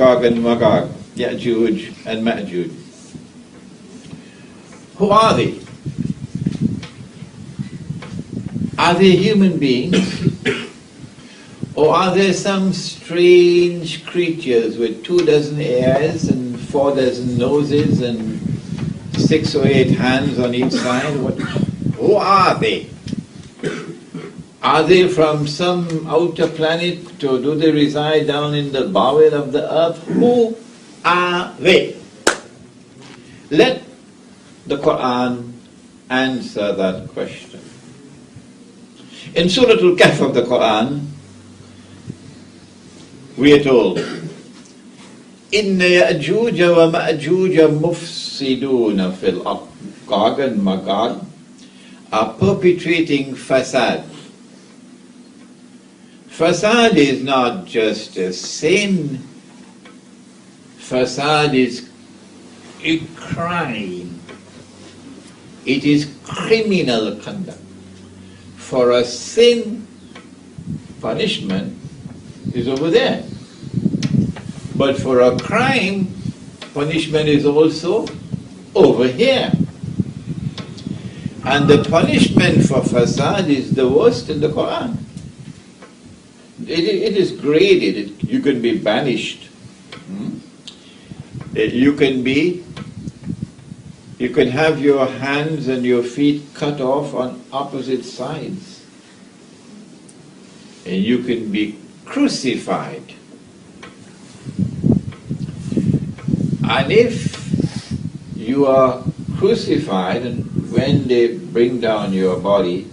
Gog and Magog, Ya'juj and Ma'juj. Who are they? Are they human beings? Or are there some strange creatures with 24 ears and 4 noses and 6 or 8 hands on each side? Who are they? Are they from some outer planet, or do they reside down in the bowel of the earth? Who are they? Let the Quran answer that question. In Surah Al-Kahf of the Quran, we are told, Inna Ya'juj wa Ma'juj mufsiduna fil ard. Gog and Magog are perpetrating fasad. Fasad is not just a sin. Fasad is a crime. It is criminal conduct. For a sin, punishment is over there. But for a crime, punishment is also over here. And the punishment for fasad is the worst in the Quran. It is graded. You can be banished. You can have your hands and your feet cut off on opposite sides. And you can be crucified. And if you are crucified, and when they bring down your body,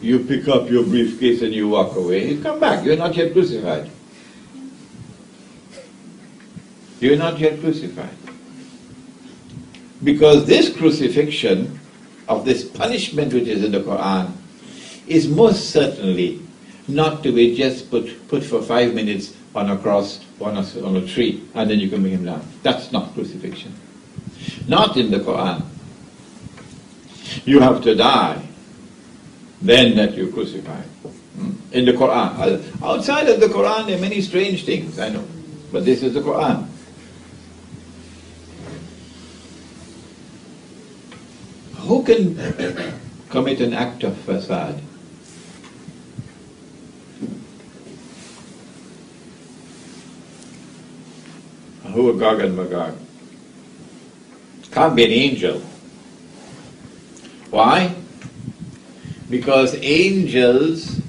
you pick up your briefcase and you walk away, you come back. You're not yet crucified. You're not yet crucified. Because this crucifixion of this punishment which is in the Quran is most certainly not to be just put for 5 minutes on a cross, on a tree, and then you can bring him down. That's not crucifixion. Not in the Quran. You have to die, then that you're crucified. In the Quran. Outside of the Quran there are many strange things, I know. But this is the Quran. Who can commit an act of fasad? Who are Gog and Magog? Can't be an angel. Why? Because angels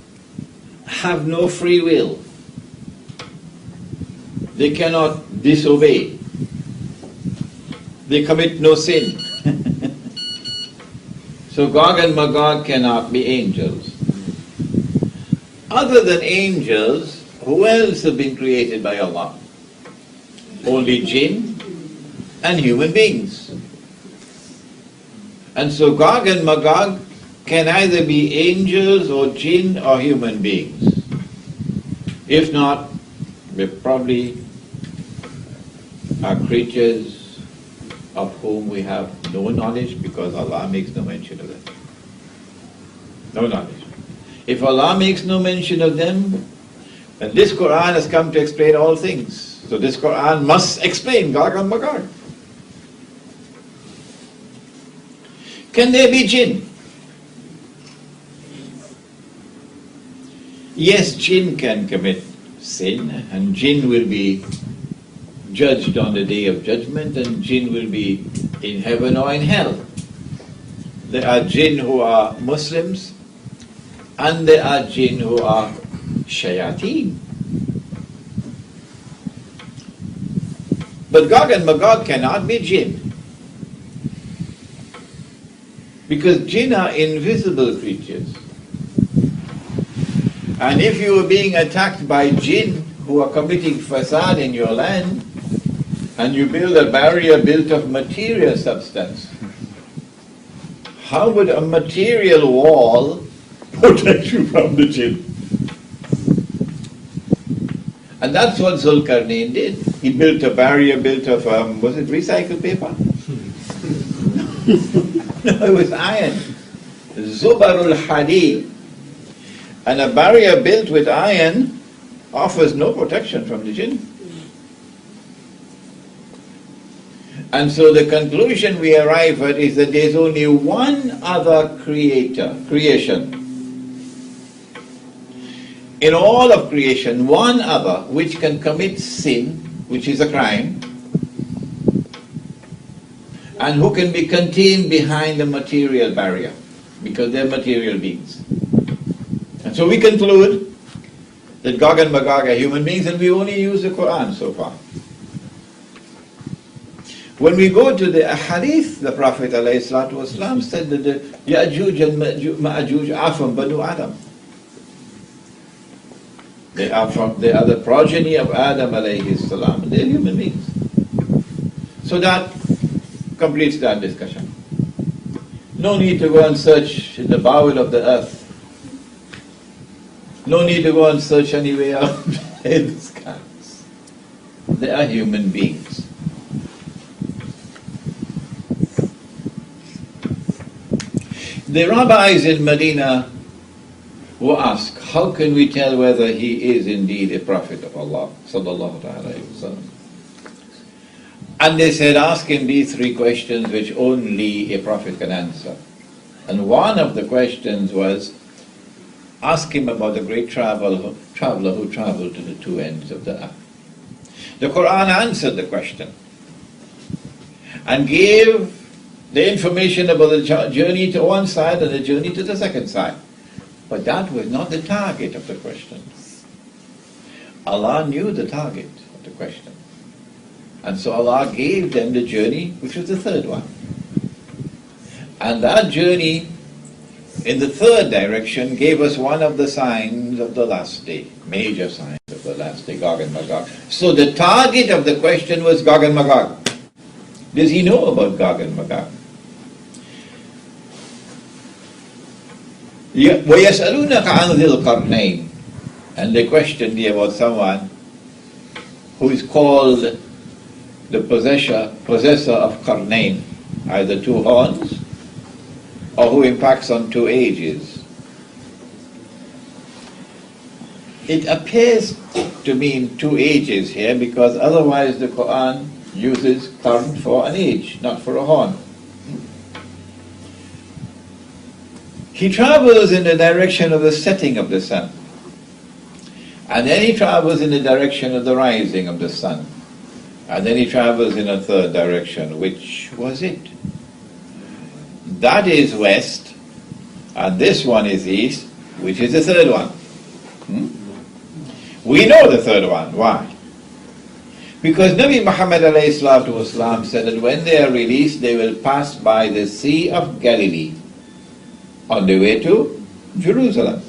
have no free will. They cannot disobey. They commit no sin. So Gog and Magog cannot be angels. Other than angels, who else have been created by Allah? Only jinn and human beings. And so Gog and Magog can either be angels or jinn or human beings. If not, they probably are creatures of whom we have no knowledge, because Allah makes no mention of them. No knowledge. If Allah makes no mention of them, then this Quran has come to explain all things. So this Quran must explain Gog and Magog. Can there be jinn? Yes, jinn can commit sin, and jinn will be judged on the day of judgment, and jinn will be in heaven or in hell. There are jinn who are Muslims, and there are jinn who are shayateen. But Gog and Magog cannot be jinn, because jinn are invisible creatures. And if you are being attacked by jinn who are committing fasad in your land, and you build a barrier built of material substance, how would a material wall protect you from the jinn? And that's what Zulkarnain did. He built a barrier built of, was it recycled paper? No, it was iron. Zubarul Hadid. And a barrier built with iron offers no protection from the jinn. And so the conclusion we arrive at is that there's only one other creation. In all of creation, one other which can commit sin, which is a crime, and who can be contained behind the material barrier, because they're material beings. And so we conclude that Gog and Magog are human beings, and we only use the Quran so far. When we go to the hadith, the Prophet ﷺ said that the Ya'juj and Ma'juj are from Banu Adam. They are the progeny of Adam alayhi salam. They're human beings. So that completes that discussion. No need to go and search in the bowel of the earth. No need to go and search anywhere in the skies. They are human beings. The rabbis in Medina were asked, how can we tell whether he is indeed a prophet of Allah? Sallallahu alayhi wasallam. And they said, ask him these three questions which only a prophet can answer. And one of the questions was, ask him about the great traveler who traveled to the two ends of the earth. The Quran answered the question and gave the information about the journey to one side and the journey to the second side. But that was not the target of the question. Allah knew the target of the question. And so Allah gave them the journey, which was the third one. And that journey in the third direction gave us one of the signs of the last day, major signs of the last day, Gog and Magog. So the target of the question was Gog and Magog. Does he know about Gog and Magog? وَيَسْأَلُونَكَ عَنْ ذِي الْقَرْنَيْنِ. And they questioned me about someone who is called the possessor of Qarnayn, either two horns, or who impacts on two ages. It appears to mean two ages here, because otherwise the Quran uses qarn for an age, not for a horn. He travels in the direction of the setting of the sun, and then he travels in the direction of the rising of the sun, and then he travels in a third direction. Which was it? That is west, and this one is east. Which is the third one? We know the third one. Why? Because Nabi Muhammad ﷺ said that when they are released, they will pass by the Sea of Galilee on the way to Jerusalem.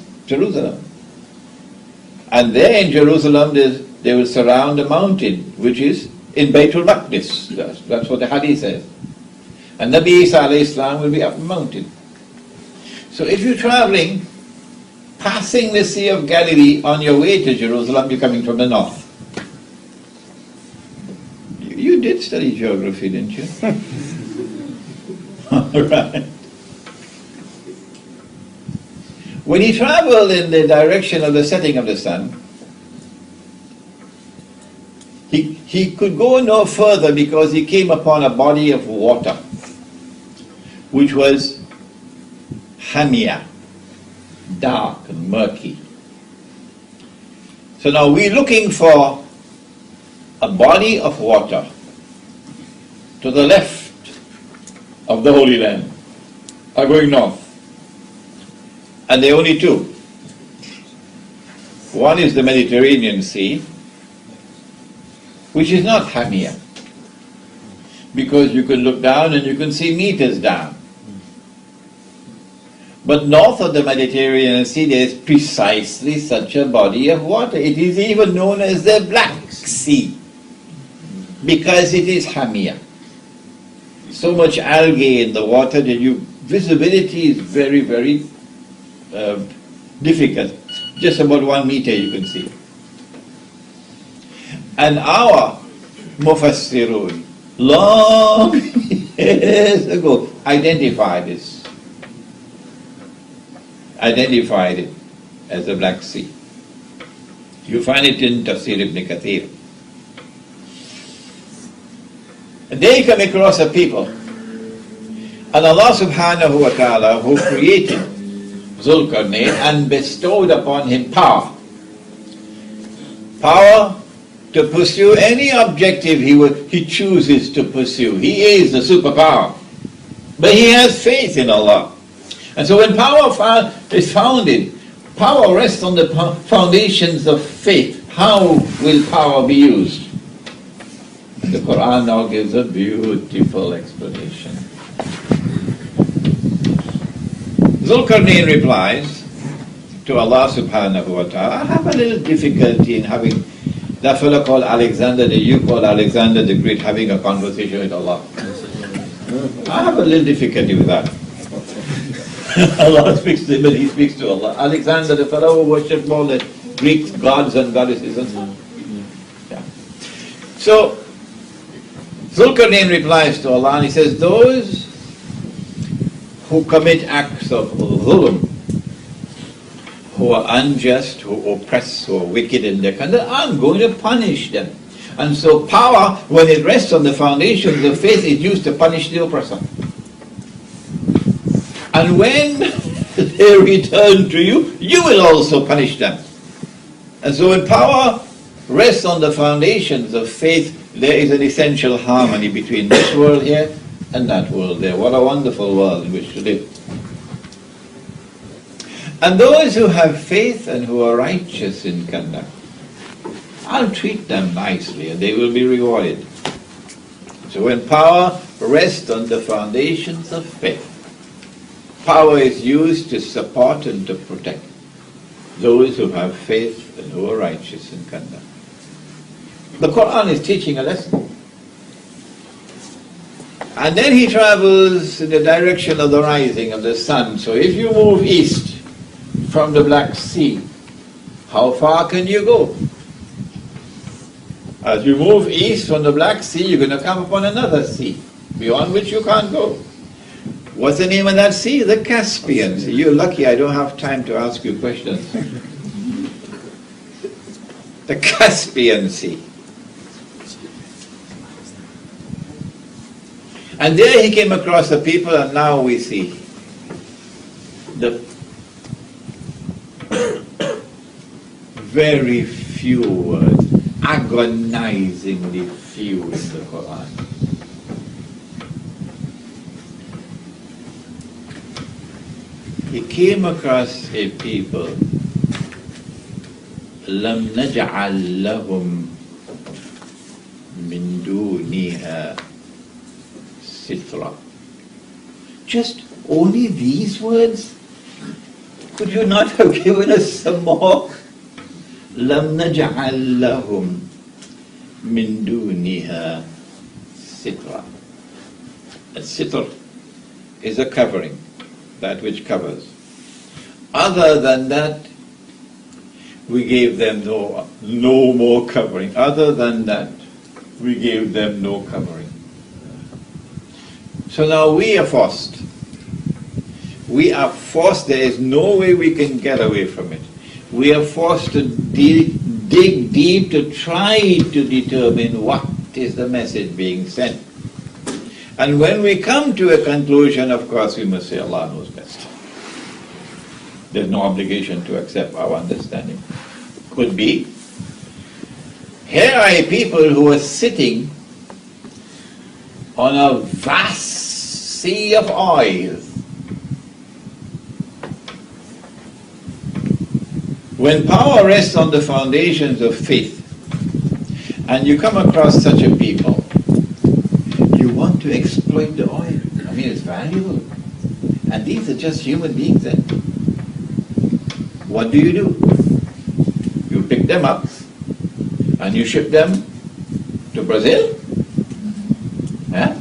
And there in Jerusalem, they will surround a mountain, which is in Baytul Maqdis. That's what the hadith says. And Nabi Isa alayhi salam will be up the mountain. So if you're traveling, passing the Sea of Galilee on your way to Jerusalem, you're coming from the north. You did study geography, didn't you? All right. When he traveled in the direction of the setting of the sun, he could go no further because he came upon a body of water, which was hamia, dark and murky. So now we're looking for a body of water to the left of the Holy Land, are going north. And there are only two. One is the Mediterranean Sea, which is not Hamia, because you can look down and you can see meters down. But north of the Mediterranean Sea, there is precisely such a body of water. It is even known as the Black Sea, because it is Hamia. So much algae in the water that visibility is very, very difficult. Just about 1 meter you can see. And our Mufassirun, long years ago, identified it as the Black Sea. You find it in Tafsir ibn Kathir. And they come across a people. And Allah subhanahu wa ta'ala, who created Zulkarnain and bestowed upon him power. Power to pursue any objective he chooses to pursue. He is the superpower. But he has faith in Allah. And so when power is founded, power rests on the foundations of faith. How will power be used? And the Quran now gives a beautiful explanation. Zulkarnain replies to Allah subhanahu wa ta'ala, I have a little difficulty in having that fellow called Alexander, that you call Alexander the Great, having a conversation with Allah. I have a little difficulty with that. Allah speaks to him and he speaks to Allah. Alexander, the fellow who worshipped all the Greek gods and goddesses and so on. Yeah. So, Zulkarnain replies to Allah and he says, those who commit acts of zulm, who are unjust, who oppress, who are wicked in their conduct, I'm going to punish them. And so power, when it rests on the foundations of faith, is used to punish the oppressor. And when they return to you, you will also punish them. And so when power rests on the foundations of faith, there is an essential harmony between this world here and that world there. What a wonderful world in which to live. And those who have faith and who are righteous in conduct, I'll treat them nicely and they will be rewarded. So when power rests on the foundations of faith, power is used to support and to protect those who have faith and who are righteous in conduct. The Quran is teaching a lesson. And then he travels in the direction of the rising of the sun. So if you move east from the Black Sea, how far can you go? As you move east from the Black Sea, you're going to come upon another sea, beyond which you can't go. What's the name of that sea? The Caspian Sea. You're lucky I don't have time to ask you questions. The Caspian Sea. And there he came across the people, and now we see the very few words, agonizingly few in the Quran. He came across a people, لَمْ نَجْعَلْ لَهُمْ مِنْ دُونِهَا سِتْرًا. Just only these words? Could you not have given us some more? لَمْ نَجْعَلْ لَهُمْ مِنْ دُونِهَا سِتْرًا. A sitr is a covering, that which covers. Other than that, we gave them no more covering. Other than that, we gave them no covering. So now we are forced. We are forced, there is no way we can get away from it. We are forced to dig deep to try to determine what is the message being sent. And when we come to a conclusion, of course, we must say Allah knows best. There's no obligation to accept our understanding. Could be. Here are a people who are sitting on a vast sea of oil. When power rests on the foundations of faith, and you come across such a people, you want to exploit the oil. I mean, it's valuable. And these are just human beings then. What do? You pick them up and you ship them to Brazil? Yeah?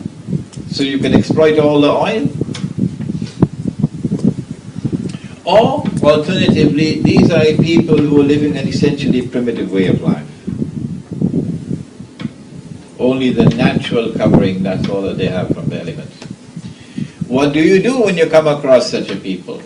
So you can exploit all the oil? Or, alternatively, these are people who are living an essentially primitive way of life. Only the natural covering, that's all that they have from the elements. What do you do when you come across such a people?